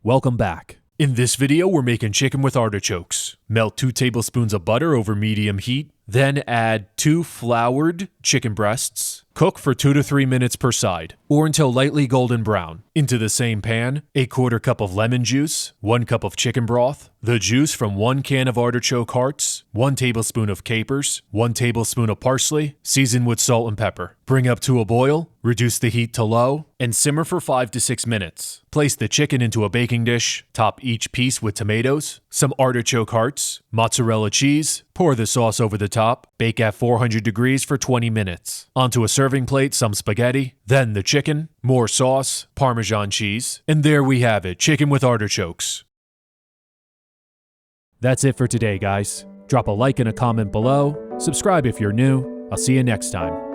Welcome back. In this video, we're making chicken with artichokes. Melt 2 tablespoons of butter over medium heat, then add 2 floured chicken breasts. Cook for 2 to 3 minutes per side, or until lightly golden brown. Into the same pan, 1/4 cup of lemon juice, 1 cup of chicken broth, the juice from 1 can of artichoke hearts, 1 tablespoon of capers, 1 tablespoon of parsley, season with salt and pepper. Bring up to a boil, reduce the heat to low, and simmer for 5 to 6 minutes. Place the chicken into a baking dish, top each piece with tomatoes, some artichoke hearts, mozzarella cheese, pour the sauce over the top, bake at 400 degrees for 20 minutes. Onto a serving plate, some spaghetti, then the chicken, more sauce, Parmesan cheese, and there we have it, chicken with artichokes. That's it for today, guys. Drop a like and a comment below, subscribe if you're new. I'll see you next time.